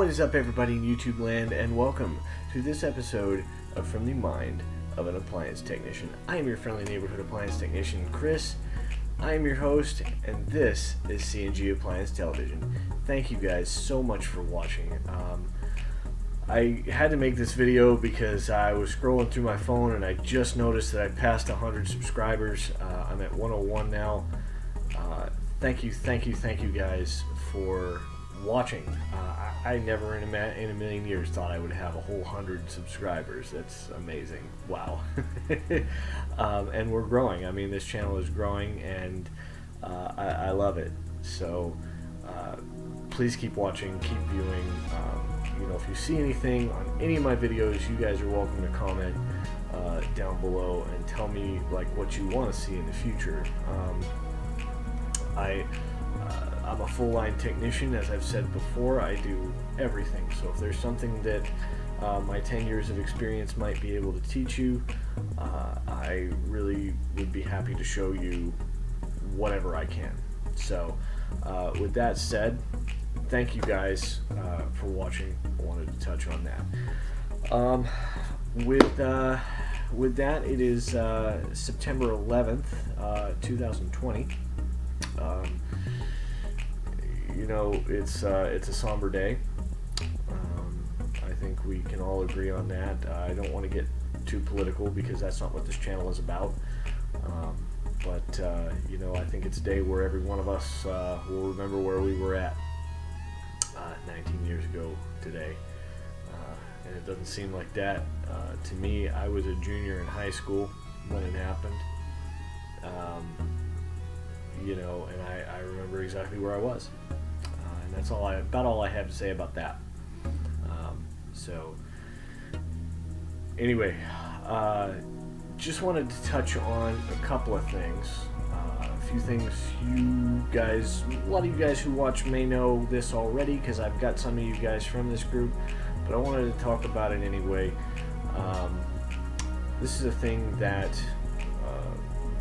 What is up, everybody in YouTube land, and welcome to this episode of From the Mind of an Appliance Technician. I am your friendly neighborhood appliance technician, Chris. I am your host, and this is C&G Appliance Television. Thank you guys so much for watching. I had to make this video because I was scrolling through my phone and I just noticed that I passed 100 subscribers. I'm at 101 now. Thank you guys for watching. I never in a million years thought I would have a whole 100 subscribers. That's amazing. Wow. And we're growing. I mean, this channel is growing, and I love it. So please keep watching, keep viewing. You know, if you see anything on any of my videos, you guys are welcome to comment down below and tell me like what you want to see in the future. I'm a full-line technician. As I've said before, I do everything. So if there's something that my 10 years of experience might be able to teach you, I really would be happy to show you whatever I can. So with that said, thank you guys for watching. I wanted to touch on that. With that, it is September 11th, 2020. You know, it's a somber day. I think we can all agree on that. I don't want to get too political because that's not what this channel is about. But you know, I think it's a day where every one of us will remember where we were at 19 years ago today. And it doesn't seem like that to me. I was a junior in high school when it happened. You know, and I remember exactly where I was. And that's about all I have to say about that. So anyway, just wanted to touch on a couple of things. A few things you guys, a lot of you guys who watch may know this already because I've got some of you guys from this group, but I wanted to talk about it anyway. This is a thing that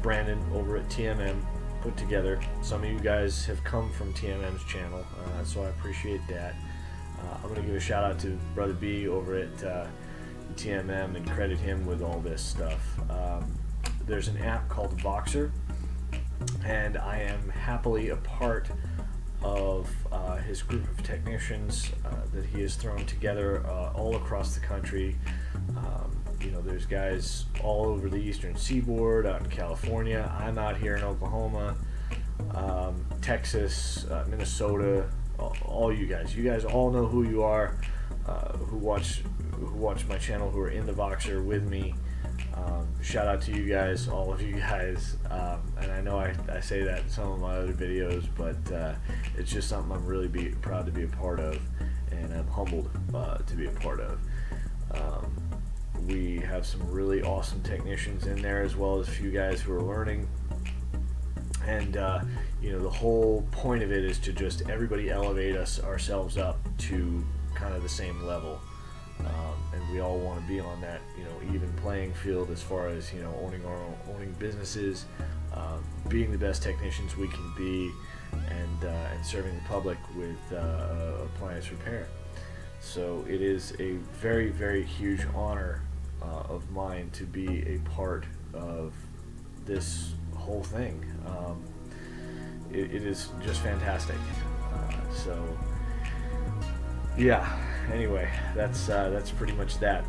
Brandon over at TMM put together. Some of you guys have come from TMM's channel, so I appreciate that. I'm going to give a shout out to Brother B over at TMM and credit him with all this stuff. There's an app called Voxer, and I am happily a part of his group of technicians that he has thrown together all across the country. You know, there's guys all over the eastern seaboard, out in California. I'm out here in Oklahoma, Texas, Minnesota. All you guys all know who you are, who watch my channel, who are in the Voxer with me. Shout out to you guys, all of you guys. And I know I say that in some of my other videos, but it's just something I'm really proud to be a part of, and I'm humbled to be a part of. We have some really awesome technicians in there, as well as a few guys who are learning. And you know, the whole point of it is to just everybody elevate ourselves up to kind of the same level. And we all want to be on that, you know, even playing field as far as, you know, owning businesses, being the best technicians we can be, and serving the public with appliance repair. So it is a very, very huge honor of mine to be a part of this whole thing. It is just fantastic. So yeah, anyway, that's pretty much that.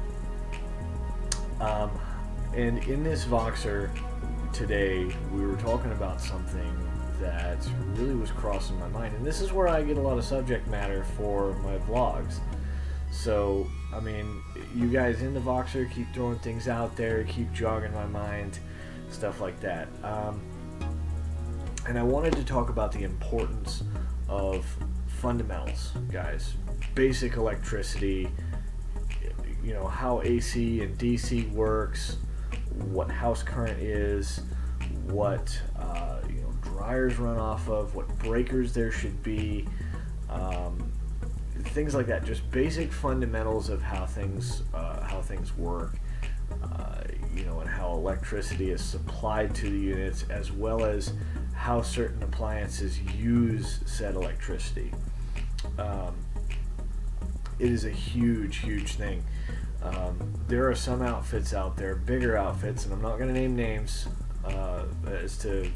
And in this Voxer today, we were talking about something that really was crossing my mind, and this is where I get a lot of subject matter for my vlogs. So, I mean, you guys in the Voxer keep throwing things out there, keep jogging my mind, stuff like that. And I wanted to talk about the importance of fundamentals, guys. Basic electricity, you know, how AC and DC works, what house current is, what you know, dryers run off of, what breakers there should be, things like that. Just basic fundamentals of how things work, you know, and how electricity is supplied to the units, as well as how certain appliances use said electricity. It is a huge, huge thing. There are some outfits out there, bigger outfits, and I'm not going to name names as to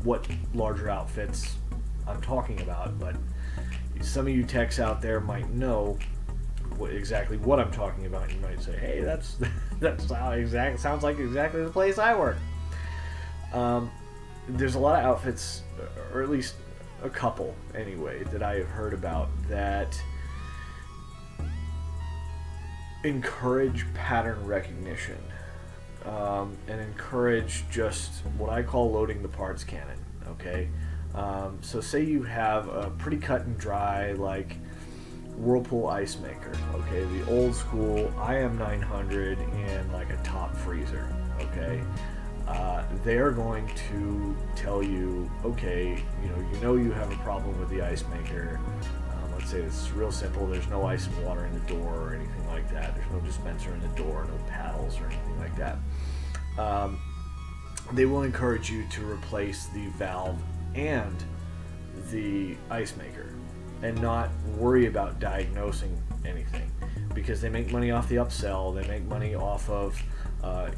what larger outfits I'm talking about, but some of you techs out there might know exactly what I'm talking about. You might say, "Hey, that's sounds like exactly the place I work." There's a lot of outfits, or at least a couple anyway, that I have heard about that encourage pattern recognition and encourage just what I call loading the parts cannon. Okay, so say you have a pretty cut and dry like Whirlpool ice maker. Okay, the old school IM 900 in like a top freezer. Okay, they are going to tell you, okay, you know you have a problem with the ice maker. Let's say it's real simple. There's no ice and water in the door or anything like that. There's no dispenser in the door, no paddles or anything like that. They will encourage you to replace the valve and the ice maker and not worry about diagnosing anything, because they make money off the upsell. They make money off of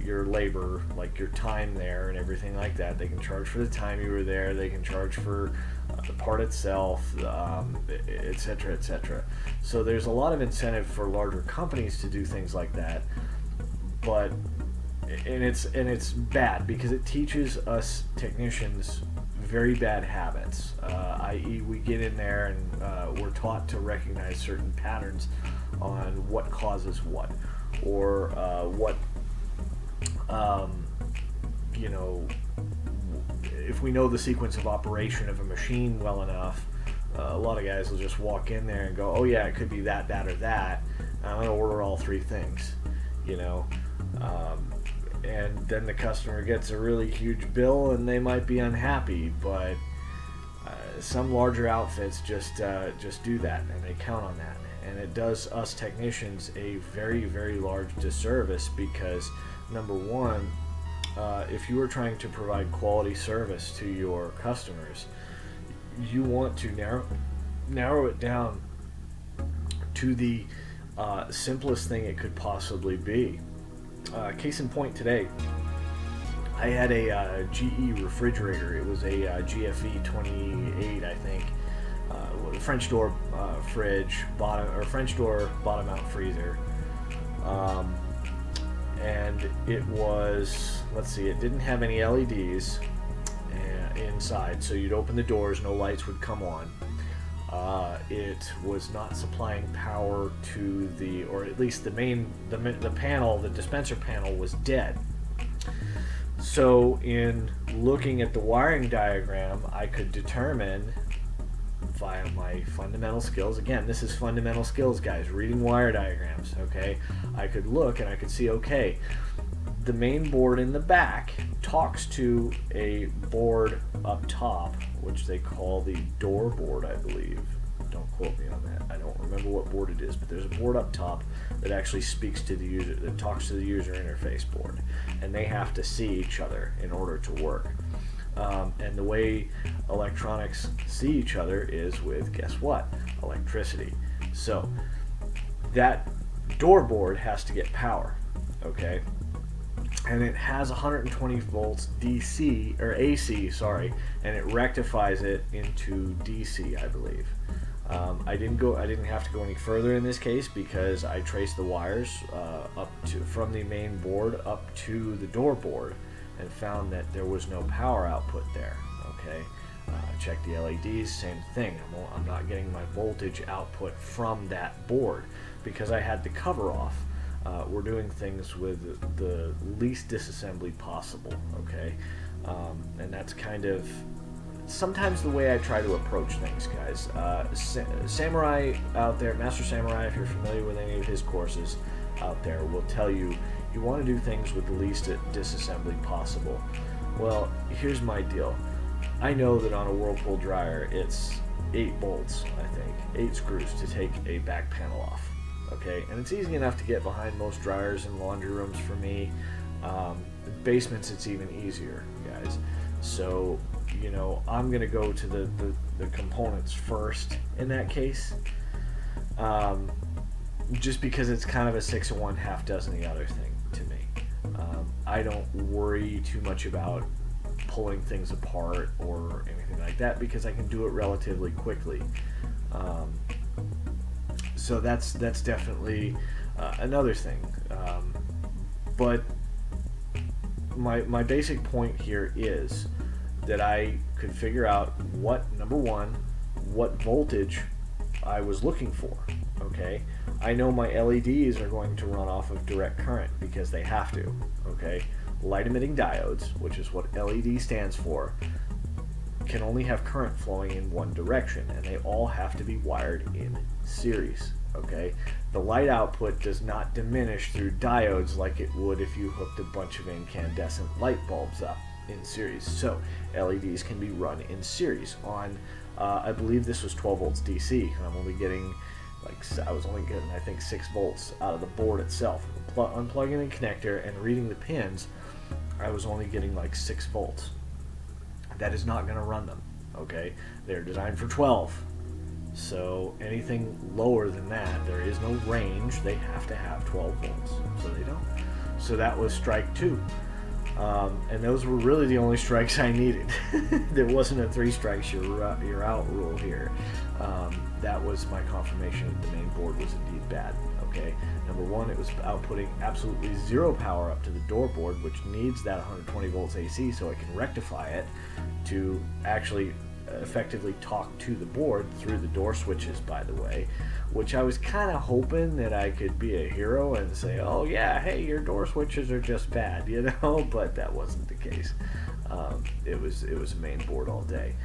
your labor, like your time there and everything like that. They can charge for the time you were there. They can charge for the part itself, etc., etc. So there's a lot of incentive for larger companies to do things like that, but it's bad because it teaches us technicians very bad habits, i.e. we get in there and we're taught to recognize certain patterns on what causes what, or if we know the sequence of operation of a machine well enough, a lot of guys will just walk in there and go, oh yeah, it could be that, or that, and I'm going to order all three things, and then the customer gets a really huge bill and they might be unhappy, but some larger outfits just do that, and they count on that, and it does us technicians a very, very large disservice, because number one, if you are trying to provide quality service to your customers, you want to narrow it down to the simplest thing it could possibly be. Case in point, today I had a GE refrigerator. It was a GFE 28, I think, French door fridge, French door bottom mount freezer. And it was, let's see, it didn't have any LEDs inside, so you'd open the doors, no lights would come on. It was not supplying power to or at least the panel, the dispenser panel was dead. So in looking at the wiring diagram, I could determine via my fundamental skills, again, this is fundamental skills, guys, reading wire diagrams, okay? I could look and I could see, okay, the main board in the back talks to a board up top, which they call the door board, I believe. Don't quote me on that. I don't remember what board it is, but there's a board up top that actually speaks to the user, that talks to the user interface board, and they have to see each other in order to work. And the way electronics see each other is with, guess what? Electricity. So that door board has to get power, okay? And it has 120 volts DC, or AC, sorry, and it rectifies it into DC, I believe. I didn't have to go any further in this case, because I traced the wires from the main board up to the door board, and found that there was no power output there. Okay, check the LEDs, same thing. I'm not getting my voltage output from that board because I had the cover off. We're doing things with the least disassembly possible. Okay, and that's kind of sometimes the way I try to approach things, guys. Samurai out there, Master Samurai, if you're familiar with any of his courses out there, will tell you you want to do things with the least disassembly possible. Well, here's my deal. I know that on a Whirlpool dryer it's 8 bolts, I think, 8 screws to take a back panel off. Okay, and it's easy enough to get behind most dryers and laundry rooms for me. Basements, it's even easier, guys. So, I'm gonna go to the components first in that case. just because it's kind of a 6 of one, half dozen the other thing to me. I don't worry too much about pulling things apart or anything like that because I can do it relatively quickly. So that's definitely another thing. But my basic point here is that I could figure out number one, what voltage I was looking for. Okay, I know my LEDs are going to run off of direct current because they have to. Okay, light emitting diodes, which is what LED stands for, can only have current flowing in one direction, and they all have to be wired in series. Okay, the light output does not diminish through diodes like it would if you hooked a bunch of incandescent light bulbs up in series. So LEDs can be run in series on I believe this was 12 volts DC, and I'm only getting I was only getting I think 6 volts out of the board itself. Unplugging the connector and reading the pins, I was only getting like 6 volts. That is not going to run them. Okay, they're designed for 12. So anything lower than that, there is no range. They have to have 12 volts, so they don't. So that was strike 2. And those were really the only strikes I needed. There wasn't a 3 strikes you're out rule here. That was my confirmation that the main board was indeed bad. Okay, number one, it was outputting absolutely 0 power up to the door board, which needs that 120 volts AC so it can rectify it to actually effectively talk to the board through the door switches, by the way, which I was kind of hoping that I could be a hero and say, oh yeah, hey, your door switches are just bad, you know, but that wasn't the case. It was a main board all day.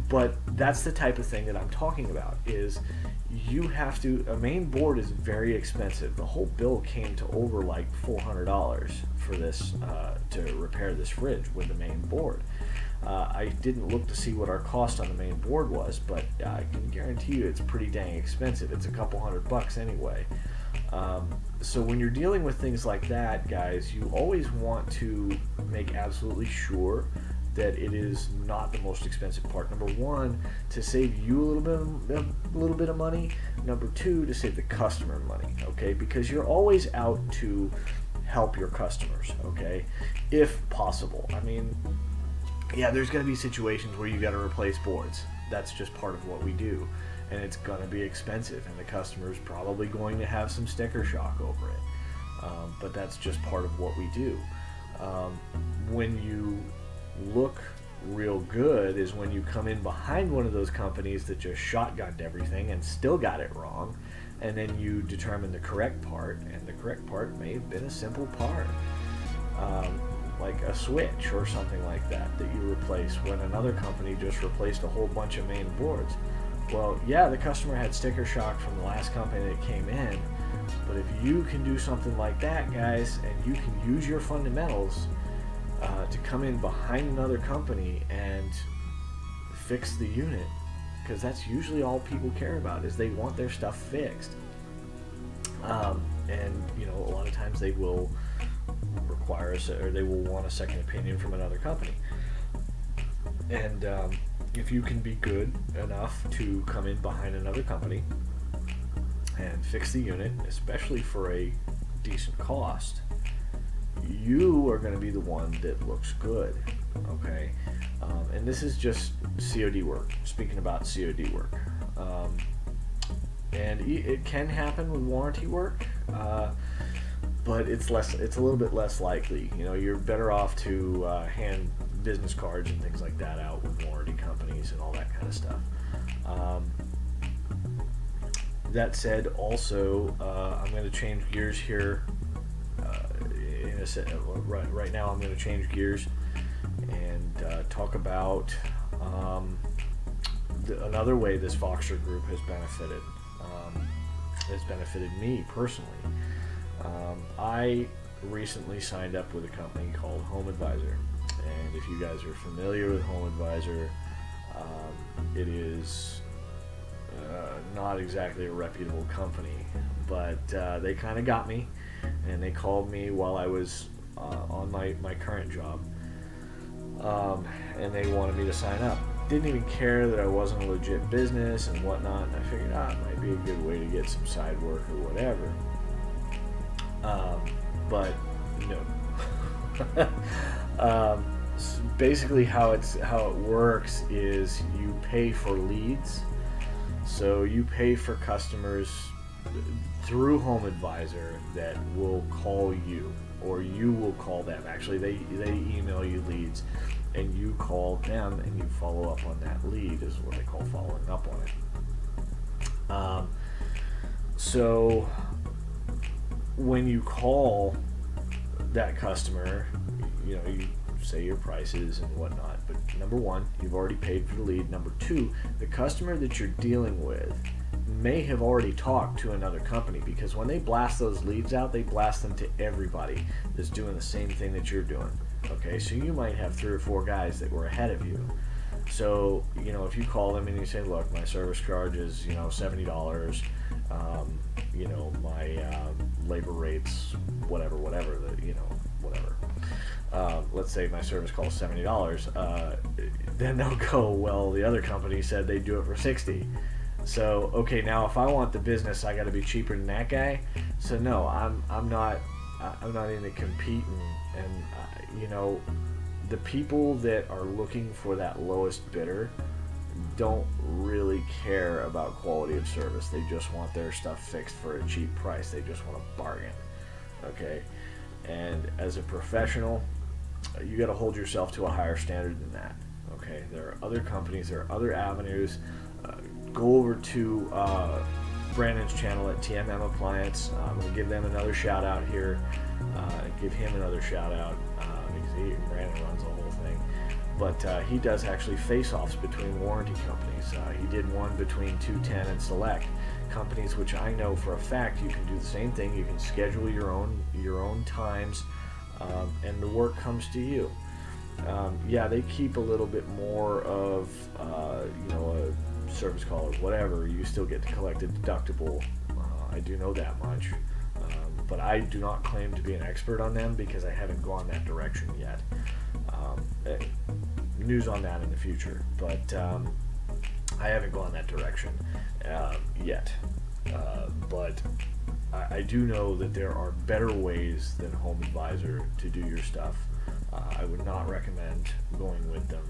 But that's the type of thing that I'm talking about, is you have to, a main board is very expensive. The whole bill came to over like $400 for this, to repair this fridge with the main board. I didn't look to see what our cost on the main board was, but I can guarantee you it's pretty dang expensive. It's a couple $100 anyway. So when you're dealing with things like that, guys, you always want to make absolutely sure that it is not the most expensive part. Number one, to save you a little bit of money. Number two, to save the customer money. Okay, because you're always out to help your customers. Okay, if possible. I mean, yeah, there's going to be situations where you got to replace boards. That's just part of what we do, and it's going to be expensive, and the customer's probably going to have some sticker shock over it. But that's just part of what we do. When you look real good is when you come in behind one of those companies that just shotgunned everything and still got it wrong, and then you determine the correct part, and the correct part may have been a simple part. Like a switch or something like that you replace when another company just replaced a whole bunch of main boards. Well, yeah, the customer had sticker shock from the last company that came in, but if you can do something like that, guys, and you can use your fundamentals to come in behind another company and fix the unit, because that's usually all people care about, is they want their stuff fixed. And you know, a lot of times they will require or they will want a second opinion from another company. And if you can be good enough to come in behind another company and fix the unit, especially for a decent cost, you are going to be the one that looks good. Okay, and this is just COD work. Speaking about COD work, and it can happen with warranty work, but it's a little bit less likely. You know, you're better off to hand business cards and things like that out with warranty companies and all that kind of stuff. That said, also, I'm going to change gears here. Right now, I'm going to change gears and talk about another way this Voxer group has benefited. Has benefited me personally. I recently signed up with a company called Home Advisor, and if you guys are familiar with Home Advisor, it is not exactly a reputable company, but they kind of got me, and they called me while I was on my current job, and they wanted me to sign up. didn't even care that I wasn't a legit business and whatnot, and I figured, it might be a good way to get some side work or whatever. But no. Basically how it works is you pay for leads. So you pay for customers through Home Advisor that will call you, or you will call them. Actually, they email you leads, and you call them and you follow up on that lead, is what they call following up on it. So when you call that customer, you say your prices and whatnot, but number one, you've already paid for the lead. Number two, the customer that you're dealing with may have already talked to another company, because when they blast those leads out, they blast them to everybody that's doing the same thing that you're doing. Okay, so you might have 3 or 4 guys that were ahead of you. So if you call them and you say, look, my service charge is $70, my labor rates whatever let's say my service call is $70, then they'll go, well, the other company said they'd do it for $60. So okay, now if I want the business, I got to be cheaper than that guy. So no, I'm not into competing. And the people that are looking for that lowest bidder don't really care about quality of service. They just want their stuff fixed for a cheap price. They just want a bargain. Okay, and as a professional, you got to hold yourself to a higher standard than that. Okay, there are other companies, there are other avenues. Go over to Brandon's channel at TMM Appliance. I'm going to give them another shout out here. Give him another shout out because Brandon runs the whole thing. But he does actually face-offs between warranty companies. He did one between 210 and Select companies, which I know for a fact you can do the same thing. You can schedule your own times, and the work comes to you. Yeah, they keep a little bit more of a service call or whatever. You still get to collect a deductible. I do know that much, but I do not claim to be an expert on them because I haven't gone that direction yet. News on that in the future, but I haven't gone that direction yet. But I do know that there are better ways than Home Advisor to do your stuff. I would not recommend going with them,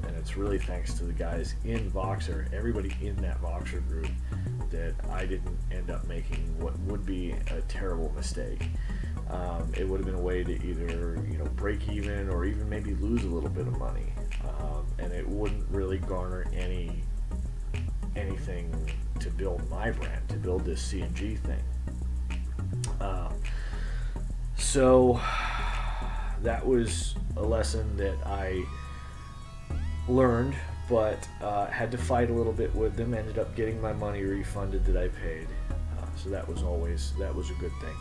and it's really thanks to the guys in Voxer, everybody in that Voxer group, that I didn't end up making what would be a terrible mistake. It would have been a way to either break even or even maybe lose a little bit of money, and it wouldn't really garner anything to build my brand, to build this C&G thing. So that was a lesson that I learned, but had to fight a little bit with them. Ended up getting my money refunded that I paid, so that was a good thing.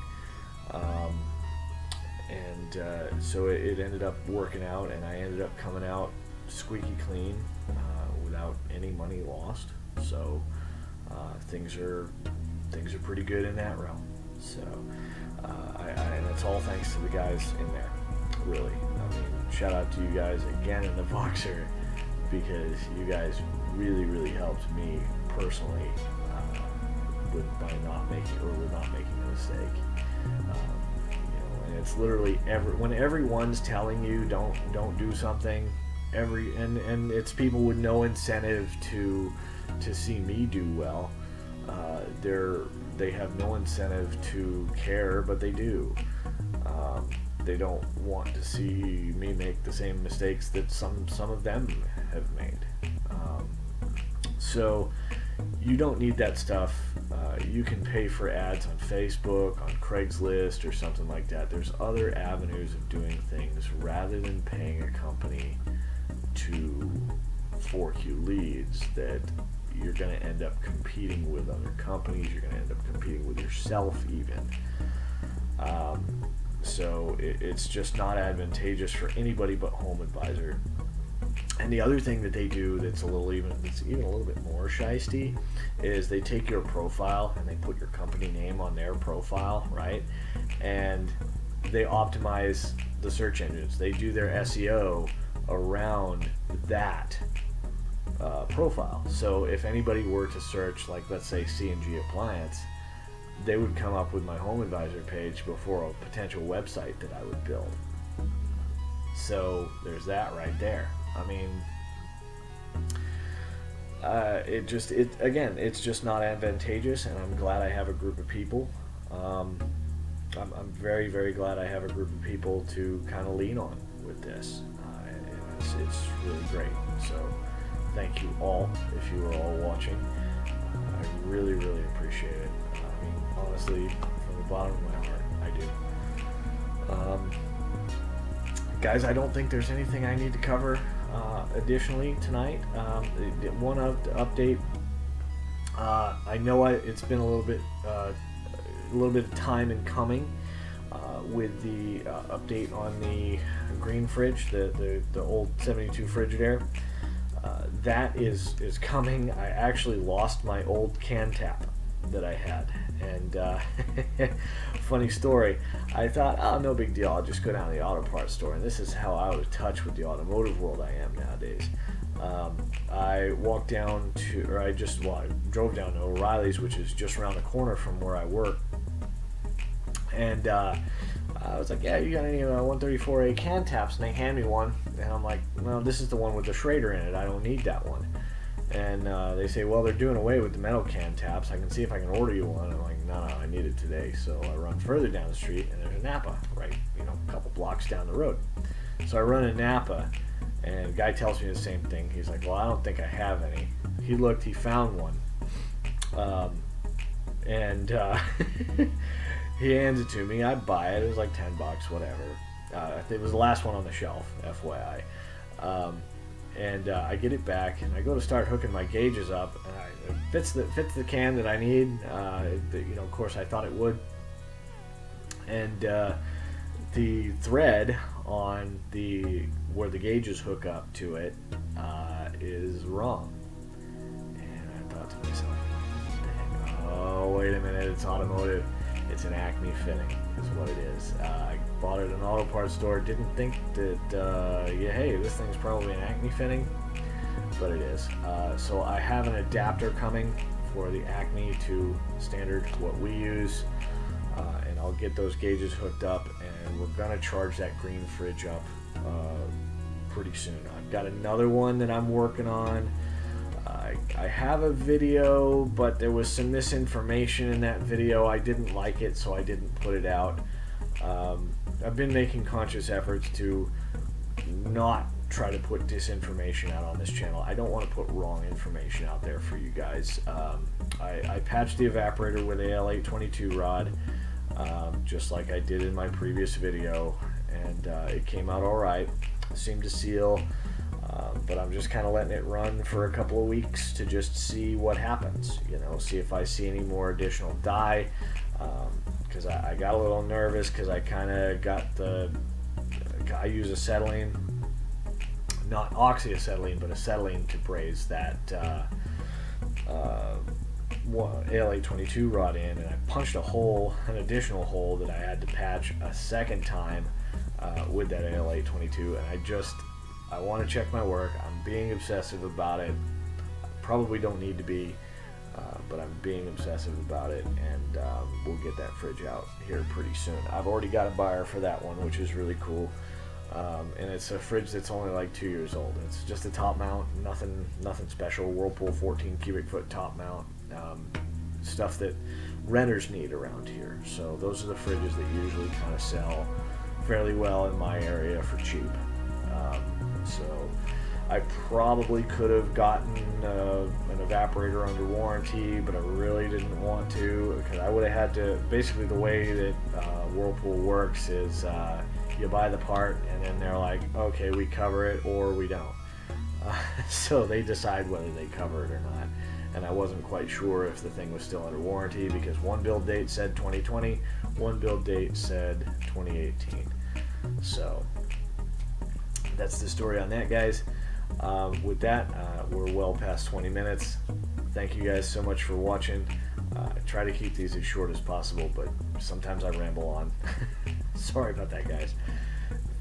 So it ended up working out, and I ended up coming out squeaky clean without any money lost. So things are pretty good in that realm. So and it's all thanks to the guys in there. Really, I mean, shout out to you guys again in the Voxer, because you guys really helped me personally by not making a mistake. And it's literally when everyone's telling you don't do something, and it's people with no incentive to see me do well. They have no incentive to care, but they do. They don't want to see me make the same mistakes that some of them have made. So you don't need that stuff. You can pay for ads on Facebook, on Craigslist, or something like that. There's other avenues of doing things rather than paying a company to fork you leads that you're going to end up competing with other companies. You're going to end up competing with yourself even. So it's just not advantageous for anybody but Home Advisor. And the other thing that they do that's even a little bit more shysty is they take your profile and they put your company name on their profile, right? And they optimize the search engines. They do their SEO around that. profile. So if anybody were to search, like let's say C&G Appliance, they would come up with my Home Advisor page before a potential website that I would build. So there's that right there. I mean, it's just not advantageous, and I'm glad I have a group of people. I'm very, very glad I have a group of people to kind of lean on with this. It's really great. So thank you all if you are all watching. I really, really appreciate it. I mean, honestly, from the bottom of my heart, I do. Guys, I don't think there's anything I need to cover additionally tonight. One update. I know it's been a little bit of time in coming with the update on the green fridge, the old 72 Frigidaire. That is coming. I actually lost my old can tap that I had, and funny story, I thought, oh, no big deal, I'll just go down to the auto parts store. And this is how out of touch with the automotive world I am nowadays. I walked down to, or I drove down to O'Reilly's, which is just around the corner from where I work, and I was like, yeah, you got any 134A can taps? And they hand me one, and I'm like, no, this is the one with the Schrader in it, I don't need that one. And they say, well, they're doing away with the metal can taps, I can see if I can order you one. I'm like, no, I need it today. So I run further down the street, and there's a Napa right, a couple blocks down the road. So I run a Napa, and the guy tells me the same thing. He's like, well, I don't think I have any. He looked, he found one, and he hands it to me. I buy it. It was like $10, whatever. It was the last one on the shelf, FYI. And I get it back, and I go to start hooking my gauges up, and it fits the can that I need. Of course, I thought it would. And the thread on where the gauges hook up to it is wrong. And I thought to myself, oh, wait a minute, it's automotive. It's an Acme fitting, is what it is. I bought it at an auto parts store. Didn't think that, hey, this thing's probably an Acme fitting, but it is. So I have an adapter coming for the Acme to standard, what we use, and I'll get those gauges hooked up, and we're gonna charge that green fridge up pretty soon. I've got another one that I'm working on. I have a video, but there was some misinformation in that video. I didn't like it, so I didn't put it out. I've been making conscious efforts to not try to put disinformation out on this channel. I don't want to put wrong information out there for you guys. I patched the evaporator with a L822 rod, just like I did in my previous video, and it came out alright. Seemed to seal. But I'm just kind of letting it run for a couple of weeks to just see what happens, see if I see any more additional dye, because I got a little nervous because I kind of got I use acetylene, not oxyacetylene, but acetylene to braze that AL822 rod in, and I punched an additional hole that I had to patch a second time with that AL822, and I want to check my work. I'm being obsessive about it. I probably don't need to be, but I'm being obsessive about it, and we'll get that fridge out here pretty soon. I've already got a buyer for that one, which is really cool, and it's a fridge that's only like 2 years old. It's just a top mount, nothing special. Whirlpool 14 cubic foot top mount, stuff that renters need around here. So those are the fridges that usually kind of sell fairly well in my area for cheap. So I probably could have gotten an evaporator under warranty, but I really didn't want to, because I would have had to, basically the way that Whirlpool works is you buy the part and then they're like, okay, we cover it or we don't. So they decide whether they cover it or not. And I wasn't quite sure if the thing was still under warranty, because one build date said 2020, one build date said 2018. So that's the story on that, guys. With that, we're well past 20 minutes. Thank you guys so much for watching. I try to keep these as short as possible, but sometimes I ramble on. Sorry about that, guys.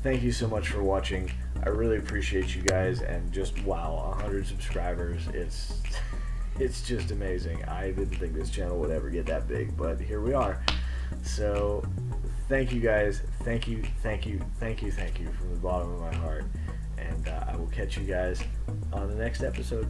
thank you so much for watching. I really appreciate you guys, and just wow, 100 subscribers. It's just amazing. I didn't think this channel would ever get that big, but here we are. So thank you guys. Thank you from the bottom of my heart. And I will catch you guys on the next episode.